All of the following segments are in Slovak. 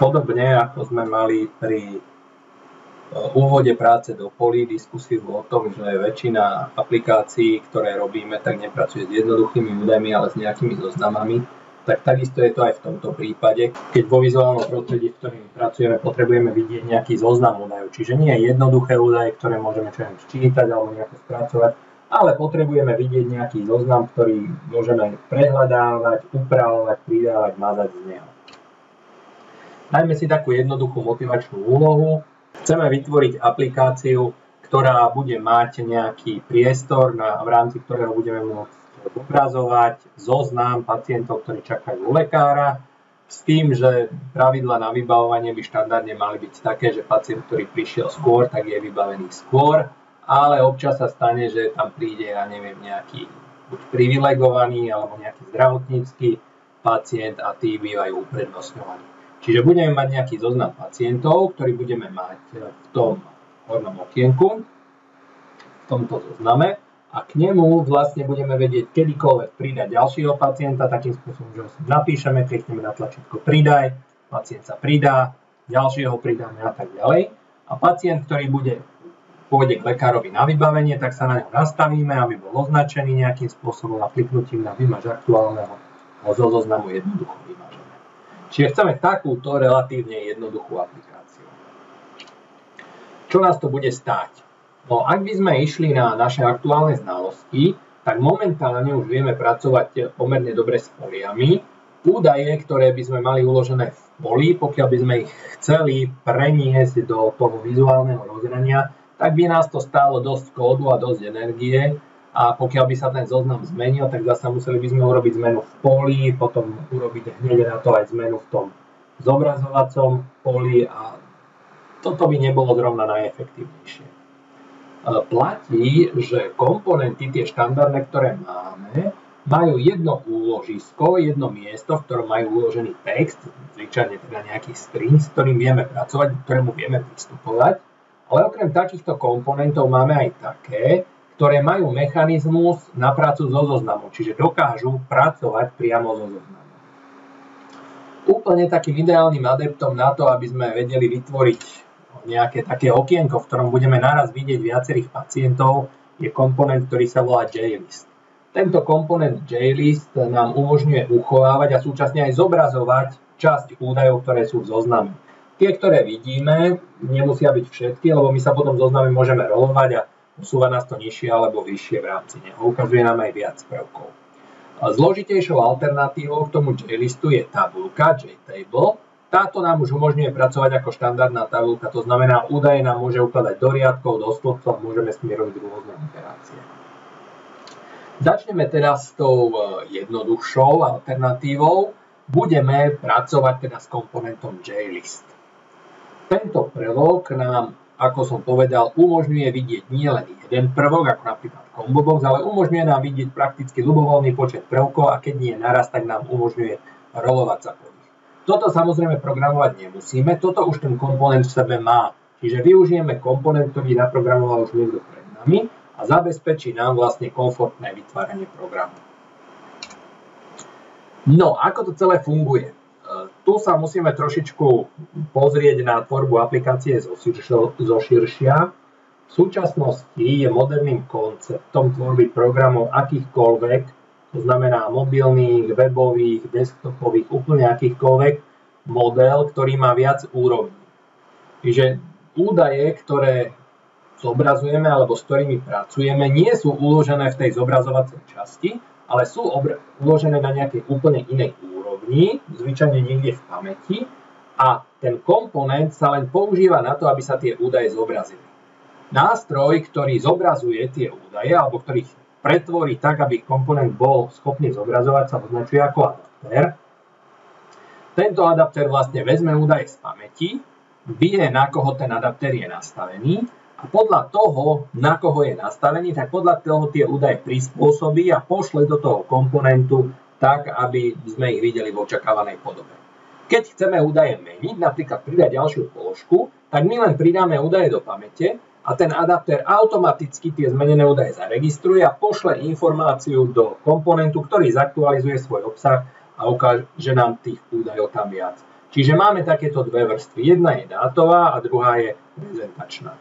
Podobne ako sme mali pri úvode práce do polí diskusiu o tom, že väčšina aplikácií, ktoré robíme, tak nepracuje s jednoduchými údajmi, ale s nejakými zoznamami, tak takisto je to aj v tomto prípade. Keď vo vizuálnom prostredí, v ktorom pracujeme, potrebujeme vidieť nejaký zoznam údajov. Čiže nie je jednoduché údaje, ktoré môžeme čítať alebo nejako spracovať, ale potrebujeme vidieť nejaký zoznam, ktorý môžeme prehľadávať, upravovať, pridávať, mazať z neho. Dajme si takú jednoduchú motivačnú úlohu. Chceme vytvoriť aplikáciu, ktorá bude mať nejaký priestor, v rámci ktorého budeme môcť zobrazovať zoznam pacientov, ktorí čakajú u lekára, s tým, že pravidlá na vybavovanie by štandardne mali byť také, že pacient, ktorý prišiel skôr, tak je vybavený skôr, ale občas sa stane, že tam príde, nejaký buď privilegovaný alebo nejaký zdravotnícky pacient a tí bývajú uprednostňovaní. Čiže budeme mať nejaký zoznam pacientov, ktorý budeme mať v tom hornom okienku, v tomto zozname, a k nemu vlastne budeme vedieť kedykoľvek pridať ďalšieho pacienta, takým spôsobom, že ho si napíšeme, klikneme na tlačítko pridaj, pacient sa pridá, ďalšieho pridáme a tak ďalej. A pacient, ktorý pôjde k lekárovi na vybavenie, tak sa na ňo nastavíme, aby bol označený nejakým spôsobom a kliknutím na vymaž aktuálneho ho zo zoznamu jednoducho vymažeme. Čiže chceme takúto relatívne jednoduchú aplikáciu. Čo nás to bude stáť? No, ak by sme išli na naše aktuálne znalosti, tak momentálne už vieme pracovať pomerne dobre s poliami. Údaje, ktoré by sme mali uložené v poli, pokiaľ by sme ich chceli preniesť do toho vizuálneho rozhrania, tak by nás to stálo dosť kódu a dosť energie. A pokiaľ by sa ten zoznam zmenil, tak zase museli by sme urobiť zmenu v poli, potom urobiť hneď na to aj zmenu v tom zobrazovacom poli a toto by nebolo zrovna najefektívnejšie. Platí, že komponenty, tie štandardné, ktoré máme, majú jedno úložisko, jedno miesto, v ktorom majú uložený text, zvyčajne teda nejaký string, s ktorým vieme pracovať, ktorému vieme pristupovať, ale okrem takýchto komponentov máme aj také, ktoré majú mechanizmus na prácu so zoznamom, čiže dokážu pracovať priamo so zoznamom. Úplne takým ideálnym adeptom na to, aby sme vedeli vytvoriť nejaké také okienko, v ktorom budeme naraz vidieť viacerých pacientov, je komponent, ktorý sa volá JList. Tento komponent JList nám umožňuje uchovávať a súčasne aj zobrazovať časť údajov, ktoré sú v zozname. Tie, ktoré vidíme, nemusia byť všetky, lebo my sa potom v zozname môžeme rolovať a posúva nás to nižšie alebo vyššie v rámci neho. Ukazuje nám aj viac prvkov. Zložitejšou alternatívou k tomu JListu je tabuľka, JTable. Táto nám už umožňuje pracovať ako štandardná tabuľka, to znamená, údaje nám môže ukladať do riadkov, do stĺpcov, môžeme s nimi robiť rôzne operácie. Začneme teda s tou jednoduchšou alternatívou. Budeme pracovať teda s komponentom JList. Tento prvok nám, ako som povedal, umožňuje vidieť nielen jeden prvok, ako napríklad combo box, ale umožňuje nám vidieť prakticky ľubovoľný počet prvkov a keď nie naraz, tak nám umožňuje rolovať sa po nich. Toto samozrejme programovať nemusíme, toto už ten komponent v sebe má. Čiže využijeme komponent, ktorý naprogramoval už niekto pred nami a zabezpečí nám vlastne komfortné vytváranie programu. No, ako to celé funguje? Tu sa musíme trošičku pozrieť na tvorbu aplikácie zo širšia. V súčasnosti je moderným konceptom tvorby programov akýchkoľvek, to znamená mobilných, webových, desktopových, úplne akýchkoľvek model, ktorý má viac úrovní. Čiže údaje, ktoré zobrazujeme alebo s ktorými pracujeme, nie sú uložené v tej zobrazovacej časti, ale sú uložené na nejakej úplne inej úrovni, zvyčajne niekde v pamäti, a ten komponent sa len používa na to, aby sa tie údaje zobrazili. Nástroj, ktorý zobrazuje tie údaje, alebo ktorý ich pretvorí tak, aby komponent bol schopný zobrazovať, sa označuje ako adaptér. Tento adaptér vlastne vezme údaje z pamäti, vie, na koho ten adaptér je nastavený, a podľa toho, na koho je nastavený, tak podľa toho tie údaje prispôsobí a pošle do toho komponentu tak, aby sme ich videli v očakávanej podobe. Keď chceme údaje meniť, napríklad pridať ďalšiu položku, tak my len pridáme údaje do pamäte a ten adaptér automaticky tie zmenené údaje zaregistruje a pošle informáciu do komponentu, ktorý zaktualizuje svoj obsah a ukáže nám tých údajov tam viac. Čiže máme takéto dve vrstvy. Jedna je dátová a druhá je prezentačná.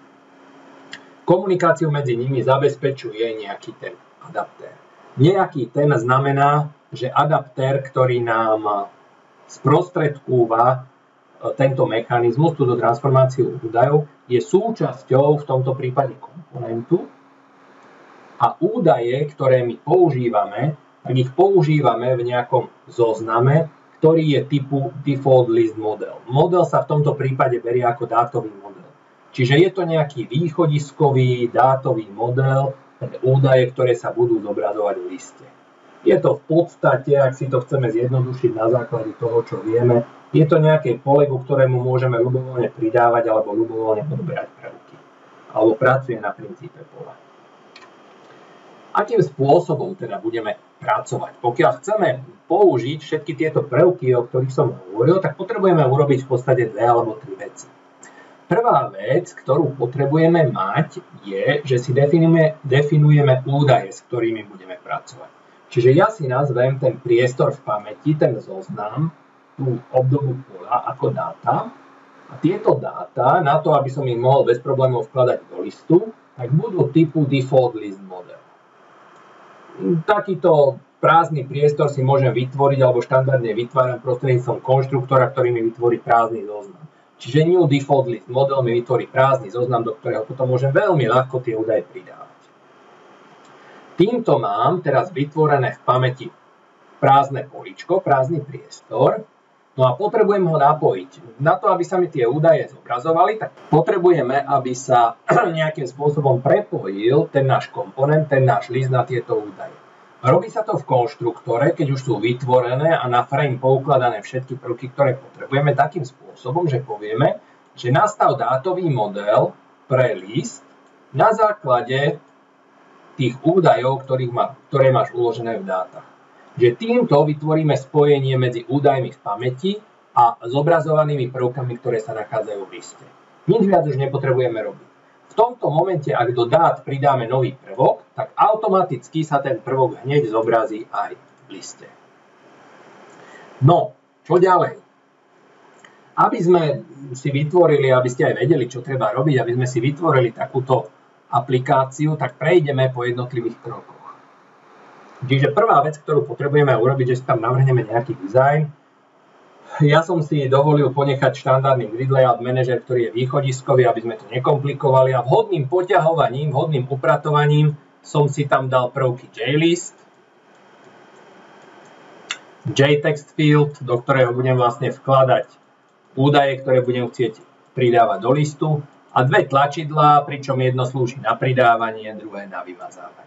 Komunikáciu medzi nimi zabezpečuje nejaký ten adaptér. Nejaký ten znamená, že adaptér, ktorý nám sprostredkúva tento mechanizmus, túto transformáciu údajov, je súčasťou v tomto prípade komponentu a údaje, ktoré my používame, tak ich používame v nejakom zozname, ktorý je typu default list model. Model sa v tomto prípade berie ako dátový model. Čiže je to nejaký východiskový dátový model pre údaje, ktoré sa budú zobrazovať v liste. Je to v podstate, ak si to chceme zjednodušiť na základe toho, čo vieme, je to nejaké pole, ku ktorému môžeme ľubovoľne pridávať alebo ľubovoľne odoberať prvky. Alebo pracuje na princípe pola. Akým spôsobom teda budeme pracovať? Pokiaľ chceme použiť všetky tieto prvky, o ktorých som hovoril, tak potrebujeme urobiť v podstate dve alebo tri veci. Prvá vec, ktorú potrebujeme mať, je, že si definujeme údaje, s ktorými budeme pracovať. Čiže ja si nazvem ten priestor v pamäti, ten zoznam, tú obdobu pola ako dáta. A tieto dáta, na to, aby som ich mohol bez problémov vkladať do listu, tak budú typu default list model. Takýto prázdny priestor si môžem vytvoriť alebo štandardne vytváram prostredníctvom konštruktora, ktorý mi vytvorí prázdny zoznam. Čiže new default list model mi vytvorí prázdny zoznam, do ktorého potom môžem veľmi ľahko tie údaje pridávať. Týmto mám teraz vytvorené v pamäti prázdne poličko, prázdny priestor, no a potrebujem ho napojiť. Na to, aby sa mi tie údaje zobrazovali, tak potrebujeme, aby sa nejakým spôsobom prepojil ten náš komponent, ten náš list na tieto údaje. Robí sa to v konštruktore, keď už sú vytvorené a na frame poukladané všetky prvky, ktoré potrebujeme, takým spôsobom, že povieme, že nastav dátový model pre list na základe tých údajov, ktoré máš uložené v dátach. Že týmto vytvoríme spojenie medzi údajmi v pamäti a zobrazovanými prvkami, ktoré sa nachádzajú v liste. Nič viac už nepotrebujeme robiť. V tomto momente, ak do dát pridáme nový prvok, tak automaticky sa ten prvok hneď zobrazí aj v liste. No, čo ďalej? Aby sme si vytvorili, aby ste aj vedeli, čo treba robiť, aby sme si vytvorili takúto aplikáciu, tak prejdeme po jednotlivých krokoch. Čiže prvá vec, ktorú potrebujeme urobiť, že si tam navrhneme nejaký dizajn. Ja som si dovolil ponechať štandardný grid layout manager, ktorý je východiskový, aby sme to nekomplikovali a vhodným poťahovaním, vhodným upratovaním som si tam dal prvky JList, JText field, do ktorého budem vlastne vkladať údaje, ktoré budem chcieť pridávať do listu a dve tlačidlá, pričom jedno slúži na pridávanie, druhé na vymazávanie.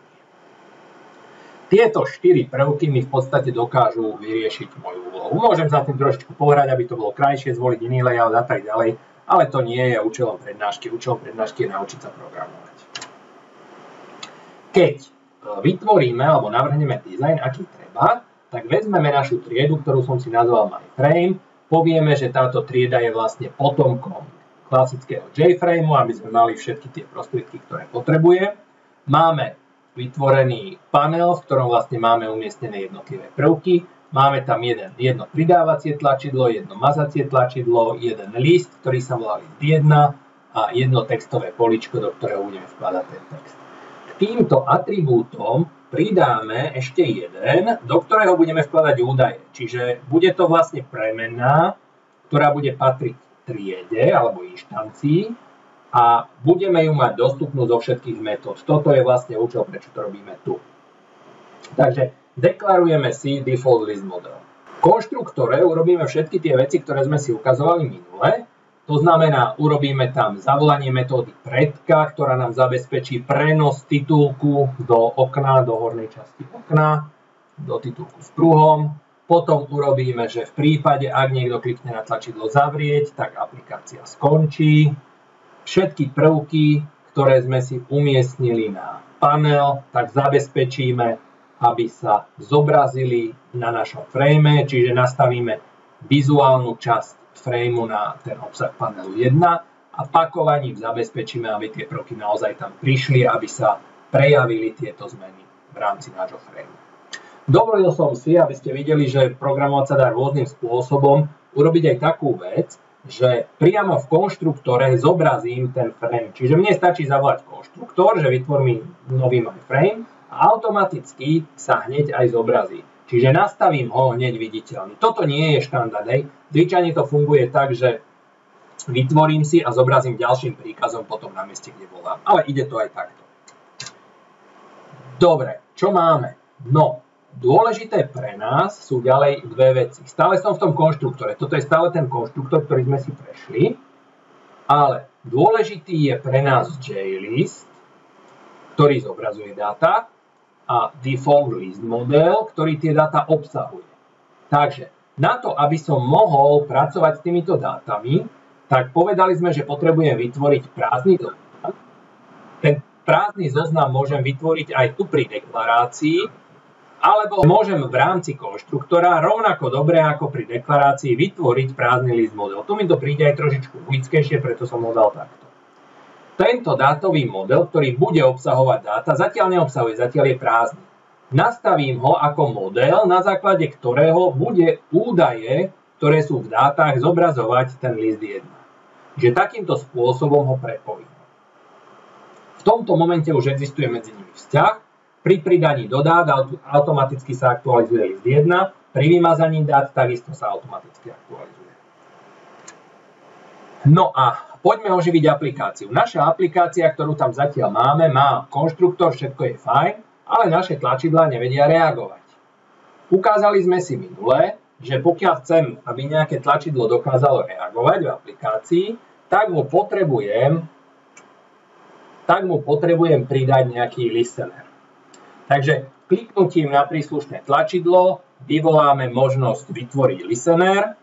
Tieto 4 prvky mi v podstate dokážu vyriešiť moju úlohu. Môžem sa tým trošičku pohrať, aby to bolo krajšie, zvoliť iný layout a tak ďalej, ale to nie je účelom prednášky. Účelom prednášky je naučiť sa programovať. Keď vytvoríme alebo navrhneme dizajn, aký treba, tak vezmeme našu triedu, ktorú som si nazval MyFrame, povieme, že táto trieda je vlastne potomkom klasického JFrameu, aby sme mali všetky tie prostriedky, ktoré potrebuje. Máme vytvorený panel, v ktorom vlastne máme umiestnené jednotlivé prvky. Máme tam jedno pridávacie tlačidlo, jedno mazacie tlačidlo, jeden list, ktorý sa volá list 1 a jedno textové poličko, do ktorého budeme vkladať ten text. K týmto atribútom pridáme ešte jeden, do ktorého budeme vkladať údaje. Čiže bude to vlastne premenná, ktorá bude patriť triede alebo inštancii a budeme ju mať dostupnú zo všetkých metód. Toto je vlastne účel, prečo to robíme tu. Takže deklarujeme si default list model. V konštruktore urobíme všetky tie veci, ktoré sme si ukazovali minule. To znamená, urobíme tam zavolanie metódy predka, ktorá nám zabezpečí prenos titulku do okna, do hornej časti okna, do titulku s pruhom. Potom urobíme, že v prípade, ak niekto klikne na tlačidlo zavrieť, tak aplikácia skončí. Všetky prvky, ktoré sme si umiestnili na panel, tak zabezpečíme, aby sa zobrazili na našom frame, čiže nastavíme vizuálnu časť frameu na ten obsah panelu 1 a pakovaním zabezpečíme, aby tie prvky naozaj tam prišli, aby sa prejavili tieto zmeny v rámci nášho frameu. Dovolil som si, aby ste videli, že programovať sa dá rôznym spôsobom. urobiť aj takú vec, že priamo v konštruktore zobrazím ten frame. Čiže mne stačí zavolať konštruktor, že vytvor mi nový frame a automaticky sa hneď aj zobrazí. Čiže nastavím ho hneď viditeľný. Toto nie je štandard. Zvyčajne to funguje tak, že vytvorím si a zobrazím ďalším príkazom potom na mieste, kde volám. Ale ide to aj takto. Dobre, čo máme? No, dôležité pre nás sú ďalej dve veci. Stále som v tom konštruktore. Toto je stále ten konštruktor, ktorý sme si prešli. Ale dôležitý je pre nás JList, ktorý zobrazuje dáta, a default list model, ktorý tie dáta obsahuje. Takže na to, aby som mohol pracovať s týmito dátami, tak povedali sme, že potrebujem vytvoriť prázdny zoznam. Ten prázdny zoznam môžem vytvoriť aj tu pri deklarácii, alebo môžem v rámci konštruktora rovnako dobre ako pri deklarácii vytvoriť prázdny list model. Tu mi to príde aj trošičku ľudskejšie, preto som ho dal takto. Tento dátový model, ktorý bude obsahovať dáta, zatiaľ neobsahuje, zatiaľ je prázdny. Nastavím ho ako model, na základe ktorého bude údaje, ktoré sú v dátach, zobrazovať ten list 1. Že takýmto spôsobom ho prepojím. V tomto momente už existuje medzi nimi vzťah. Pri pridaní do dát automaticky sa aktualizuje list 1, pri vymazaní dát takisto sa automaticky aktualizuje. No a poďme oživiť aplikáciu. Naša aplikácia, ktorú tam zatiaľ máme, má konštruktor, všetko je fajn, ale naše tlačidlá nevedia reagovať. Ukázali sme si minule, že pokiaľ chcem, aby nejaké tlačidlo dokázalo reagovať v aplikácii, tak mu potrebujem pridať nejaký listener. Takže kliknutím na príslušné tlačidlo vyvoláme možnosť vytvoriť listener.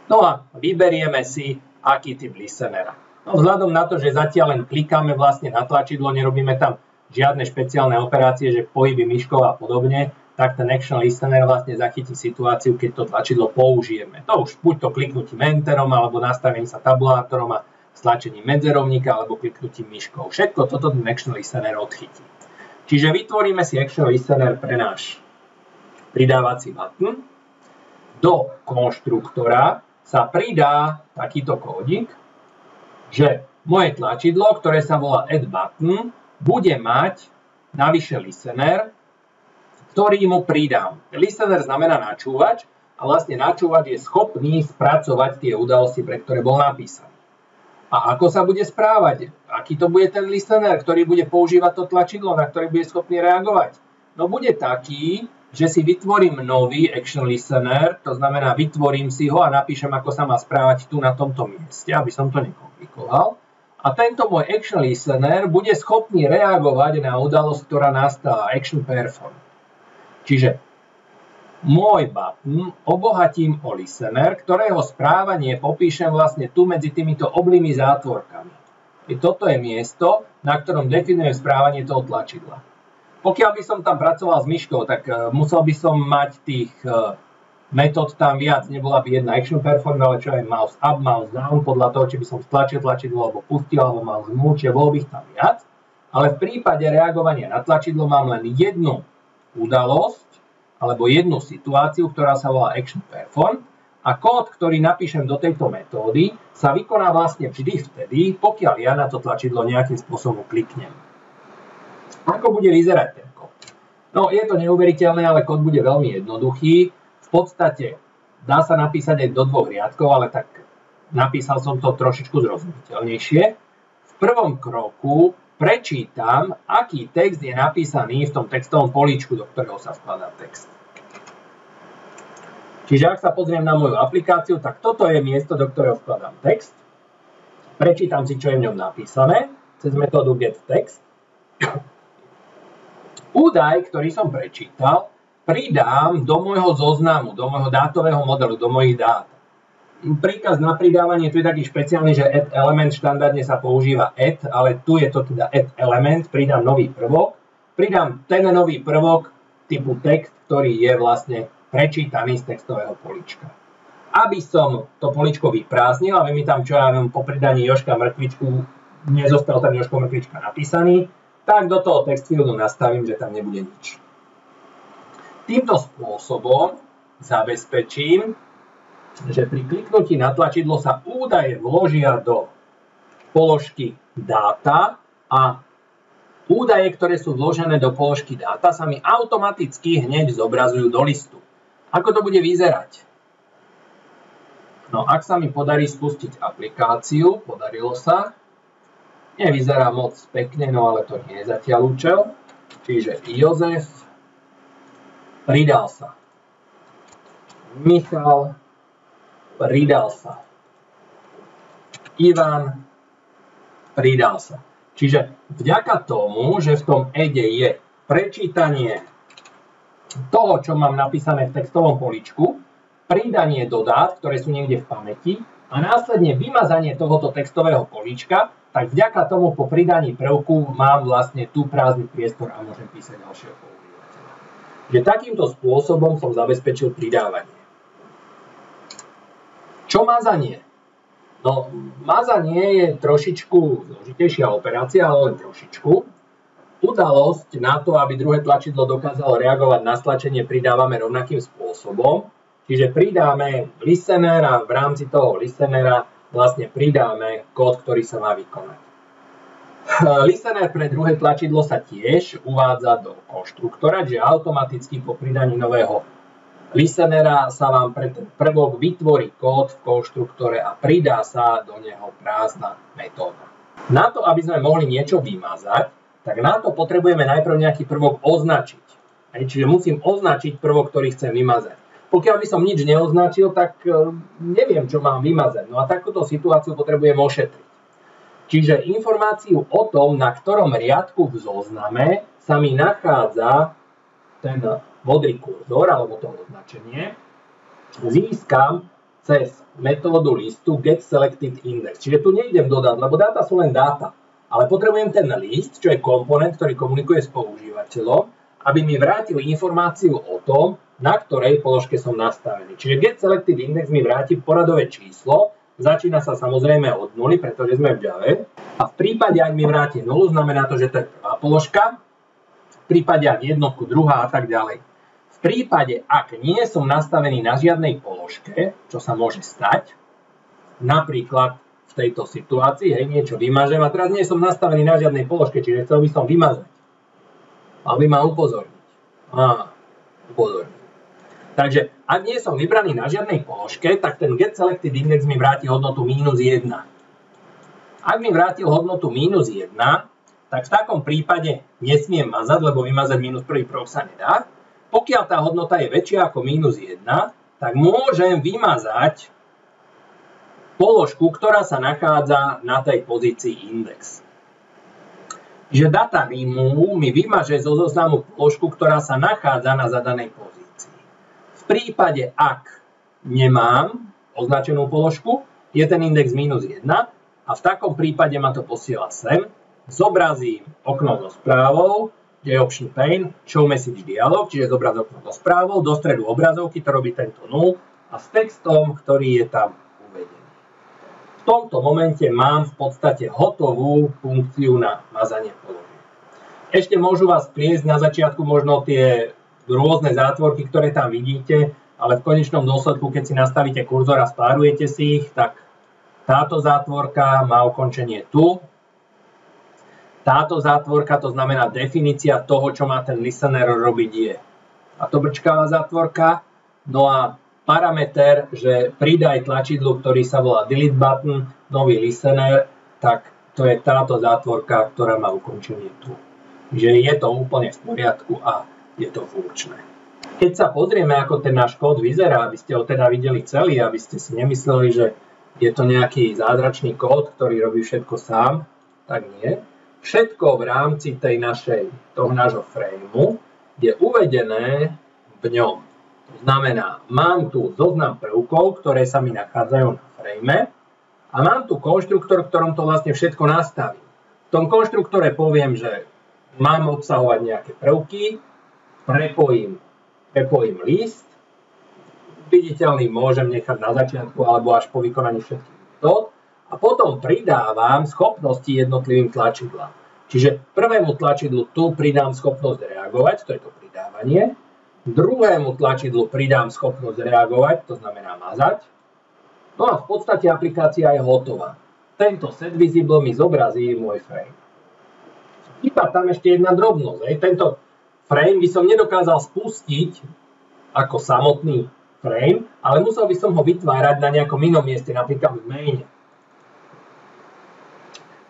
No a vyberieme si, aký typ listenera. No, vzhľadom na to, že zatiaľ len klikáme vlastne na tlačidlo, nerobíme tam žiadne špeciálne operácie, že pohyby myškou a podobne, tak ten action listener vlastne zachytí situáciu, keď to tlačidlo použijeme. To už buď to kliknutím enterom, alebo nastavením sa tabulátorom a stlačením medzerovníka, alebo kliknutím myškou. Všetko toto ten action listener odchytí. Čiže vytvoríme si action listener pre náš pridávací button. Do konštruktora sa pridá takýto kódik, že moje tlačidlo, ktoré sa volá add button, bude mať navyše listener, ktorý mu pridám. Listener znamená načúvač a vlastne načúvač je schopný spracovať tie udalosti, pre ktoré bol napísaný. A ako sa bude správať? Aký to bude ten listener, ktorý bude používať to tlačidlo, na ktoré bude schopný reagovať? No bude taký, že si vytvorím nový action listener, to znamená vytvorím si ho a napíšem, ako sa má správať tu na tomto mieste, aby som to nekomplikoval. A tento môj action listener bude schopný reagovať na udalosť, ktorá nastala, action perform. Čiže môj button obohatím o listener, ktorého správanie popíšem vlastne tu medzi týmito oblými zátvorkami. I toto je miesto, na ktorom definujem správanie toho tlačidla. Pokiaľ by som tam pracoval s myškou, tak musel by som mať tých metód tam viac. Nebola by jedna action perform, ale čo aj mouse up, mouse down, podľa toho, či by som stlačil tlačidlo, alebo pustil, alebo mouse move, čiže bolo by ich tam viac. Ale v prípade reagovania na tlačidlo mám len jednu udalosť, alebo jednu situáciu, ktorá sa volá action perform, a kód, ktorý napíšem do tejto metódy, sa vykoná vlastne vždy vtedy, pokiaľ ja na to tlačidlo nejakým spôsobom kliknem. Ako bude vyzerať ten kód? No, je to neuveriteľné, ale kód bude veľmi jednoduchý. V podstate dá sa napísať aj do 2 riadkov, ale tak napísal som to trošičku zrozumiteľnejšie. V prvom kroku prečítam, aký text je napísaný v tom textovom políčku, do ktorého sa vkladá text. Čiže ak sa pozriem na moju aplikáciu, tak toto je miesto, do ktorého vkladám text. Prečítam si, čo je v ňom napísané cez metódu getText. Údaj, ktorý som prečítal, pridám do môjho zoznamu, do môjho dátového modelu, do mojich dát. Príkaz na pridávanie tu je taký špeciálny, že add element štandardne sa používa add, ale tu je to teda add element, pridám nový prvok. Pridám ten nový prvok typu text, ktorý je vlastne prečítaný z textového políčka. Aby som to políčko vyprázdnil, aby mi tam, čo ja viem, po pridaní Jožka mrkvičku nezostal ten Jožko mrkvička napísaný, tak do toho text fieldu nastavím, že tam nebude nič. Týmto spôsobom zabezpečím, že pri kliknutí na tlačidlo sa údaje vložia do položky dáta a údaje, ktoré sú vložené do položky dáta, sa mi automaticky hneď zobrazujú do listu. Ako to bude vyzerať? No, ak sa mi podarí spustiť aplikáciu, podarilo sa. Nevyzerá moc pekne, no ale to nie je zatiaľ účel. Čiže Jozef pridal sa. Michal pridal sa. Ivan pridal sa. Čiže vďaka tomu, že v tom ede je prečítanie toho, čo mám napísané v textovom poličku, pridanie do dát, ktoré sú niekde v pamäti a následne vymazanie tohoto textového políčka, tak vďaka tomu po pridaní prvku mám vlastne tu prázdny priestor a môžem písať ďalšieho používateľa. Že takýmto spôsobom som zabezpečil pridávanie. Čo mazanie? No, mazanie je trošičku zložitejšia operácia, ale len trošičku. Udalosť na to, aby druhé tlačidlo dokázalo reagovať na stlačenie, pridávame rovnakým spôsobom. Čiže pridáme listener a v rámci toho listenera vlastne pridáme kód, ktorý sa má vykonať. Listener pre druhé tlačidlo sa tiež uvádza do konštruktora, že automaticky po pridaní nového listenera sa vám pre ten prvok vytvorí kód v konštruktore a pridá sa do neho prázdna metóda. Na to, aby sme mohli niečo vymazať, tak na to potrebujeme najprv nejaký prvok označiť. Čiže musím označiť prvok, ktorý chcem vymazať. Pokiaľ by som nič neoznačil, tak neviem, čo mám vymazať. No a takúto situáciu potrebujem ošetriť. Čiže informáciu o tom, na ktorom riadku v zozname sa mi nachádza ten modrý kurzor, alebo to označenie, získam cez metódu listu getSelectedIndex. Čiže tu nejdem dodať, lebo dáta sú len dáta. Ale potrebujem ten list, čo je komponent, ktorý komunikuje s používateľom, aby mi vrátil informáciu o tom, na ktorej položke som nastavený. Čiže getSelectedIndex mi vráti poradové číslo, začína sa samozrejme od nuly, pretože sme v Java. A v prípade, ak mi vráti nulu, znamená to, že to je prvá položka, v prípade, ak jednotku, druhá a tak ďalej. V prípade, ak nie som nastavený na žiadnej položke, čo sa môže stať, napríklad v tejto situácii, hej, niečo vymažem a teraz nie som nastavený na žiadnej položke, čiže chcel by som vymazať. Mal by ma upozorniť. Upozorniť. Takže, ak nie som vybraný na žiadnej položke, tak ten getSelectedIndex mi vráti hodnotu -1. Ak mi vrátil hodnotu -1, tak v takom prípade nesmiem mazať, lebo vymazať minus prvý prvok sa nedá. Pokiaľ tá hodnota je väčšia ako -1, tak môžem vymazať položku, ktorá sa nachádza na tej pozícii index. Že data remove mi vymaže zo zoznamu položku, ktorá sa nachádza na zadanej pozícii. V prípade, ak nemám označenú položku, je ten index -1 a v takom prípade ma to posiela sem. Zobrazím okno so správou, kde je option pane, show message dialog, čiže zobraz okno so správou, do stredu obrazovky to robí tento null a s textom, ktorý je tam uvedený. V tomto momente mám v podstate hotovú funkciu na mazanie položiek. Ešte môžu vás pliesť na začiatku možno tie rôzne zátvorky, ktoré tam vidíte, ale v konečnom dôsledku, keď si nastavíte kurzor a spárujete si ich, tak táto zátvorka má ukončenie tu. Táto zátvorka, to znamená definícia toho, čo má ten listener robiť, je táto brčkavá zátvorka. No a parameter, že pridaj tlačidlu, ktorý sa volá delete button, nový listener, tak to je táto zátvorka, ktorá má ukončenie tu. Že je to úplne v poriadku a je to funkčné. Keď sa pozrieme, ako ten náš kód vyzerá, aby ste ho teda videli celý, aby ste si nemysleli, že je to nejaký zázračný kód, ktorý robí všetko sám, tak nie. Všetko v rámci toho nášho frameu je uvedené v ňom. To znamená, mám tu zoznam prvkov, ktoré sa mi nachádzajú na frame a mám tu konštruktor, v ktorom to vlastne všetko nastavím. V tom konštruktore poviem, že mám obsahovať nejaké prvky, prepojím list, viditeľný môžem nechať na začiatku alebo až po vykonaní všetkých metód a potom pridávam schopnosti jednotlivým tlačidlám. Čiže prvému tlačidlu tu pridám schopnosť reagovať, to je to pridávanie. Druhému tlačidlu pridám schopnosť reagovať, to znamená mazať. No a v podstate aplikácia je hotová. Tento set visible mi zobrazí môj frame. Iba tam ešte jedna drobnosť. Tento frame by som nedokázal spustiť ako samotný frame, ale musel by som ho vytvárať na nejakom inom mieste, napríklad v maine.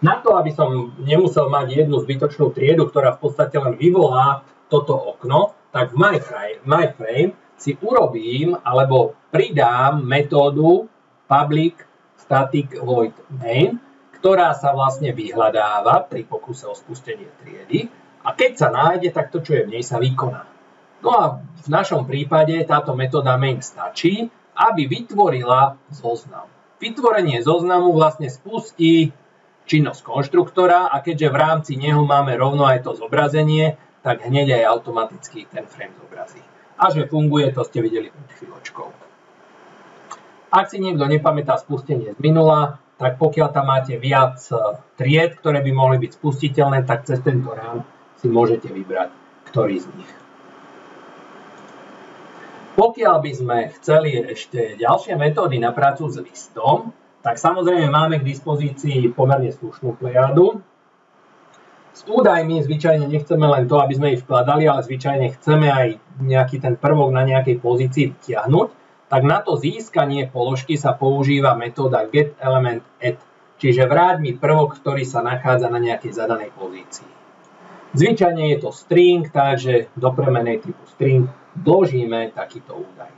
Na to, aby som nemusel mať jednu zbytočnú triedu, ktorá v podstate len vyvolá toto okno, tak v myFrame si urobím alebo pridám metódu public static void main, ktorá sa vlastne vyhľadáva pri pokuse o spustenie triedy a keď sa nájde, tak to, čo je v nej, sa vykoná. No a v našom prípade táto metóda main stačí, aby vytvorila zoznam. Vytvorenie zoznamu vlastne spustí činnosť konštruktora a keďže v rámci neho máme rovno aj to zobrazenie, tak hneď aj automaticky ten frame zobrazí. A že funguje, to ste videli pred chvíľočkou. Ak si niekto nepamätá spustenie z minula, tak pokiaľ tam máte viac tried, ktoré by mohli byť spustiteľné, tak cez tento rám si môžete vybrať, ktorý z nich. Pokiaľ by sme chceli ešte ďalšie metódy na prácu s listom, tak samozrejme máme k dispozícii pomerne slušnú plejádu. S údajmi zvyčajne nechceme len to, aby sme ich vkladali, ale zvyčajne chceme aj nejaký ten prvok na nejakej pozícii vtiahnuť. Tak na to získanie položky sa používa metóda getElementAdd, čiže vráť mi prvok, ktorý sa nachádza na nejakej zadanej pozícii. Zvyčajne je to string, takže do premenej typu string vložíme takýto údaj.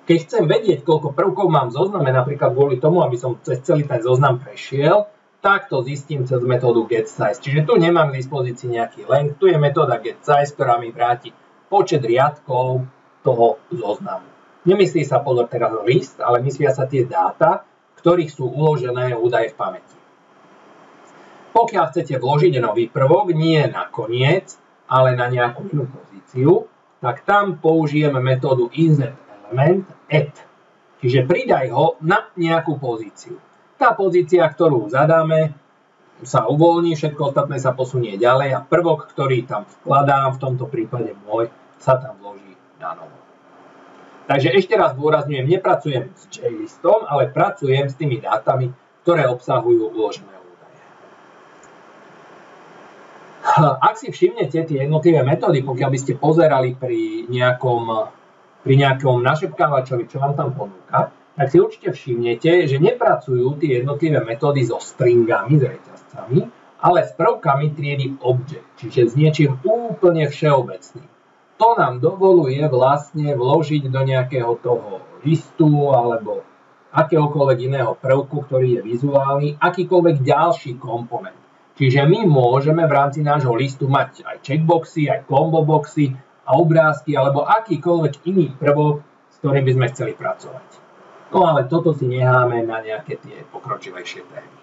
Keď chcem vedieť, koľko prvkov mám v zozname, napríklad kvôli tomu, aby som cez celý ten zoznam prešiel, tak to zistím cez metódu getSize. Čiže tu nemám k dispozícii nejaký length, tu je metóda getSize, ktorá mi vráti počet riadkov toho zoznamu. Nemyslí sa pozor teraz list, ale myslia sa tie dáta, ktorých sú uložené údaje v pamäti. Pokiaľ chcete vložiť nový prvok, nie na koniec, ale na nejakú inú pozíciu, tak tam použijeme metódu insertElementAdd. Čiže pridaj ho na nejakú pozíciu. Tá pozícia, ktorú zadáme, sa uvoľní, všetko ostatné sa posunie ďalej a prvok, ktorý tam vkladám, v tomto prípade môj, sa tam vloží na novo. Takže ešte raz dôrazňujem, nepracujem s JListom, ale pracujem s tými dátami, ktoré obsahujú uložené údaje. Ak si všimnete tie jednotlivé metódy, pokiaľ by ste pozerali pri nejakom našepkávačovi, čo vám tam ponúka, tak si určite všimnete, že nepracujú tie jednotlivé metódy so stringami, s reťazcami, ale s prvkami triedy object, čiže s niečím úplne všeobecným. To nám dovoluje vlastne vložiť do nejakého toho listu alebo akéhokoľvek iného prvku, ktorý je vizuálny, akýkoľvek ďalší komponent. Čiže my môžeme v rámci nášho listu mať aj checkboxy, aj combo boxy a obrázky alebo akýkoľvek iný prvok, s ktorým by sme chceli pracovať. No ale toto si necháme na nejaké tie pokročilejšie témy.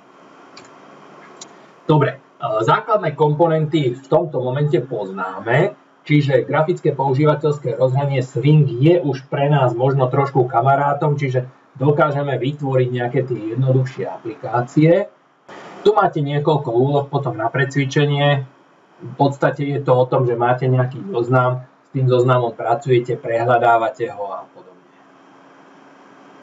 Dobre, základné komponenty v tomto momente poznáme. Čiže grafické používateľské rozhranie Swing je už pre nás možno trošku kamarátom, čiže dokážeme vytvoriť nejaké tie jednoduchšie aplikácie. Tu máte niekoľko úloh potom na precvičenie. V podstate je to o tom, že máte nejaký zoznam, s tým zoznamom pracujete, prehľadávate ho a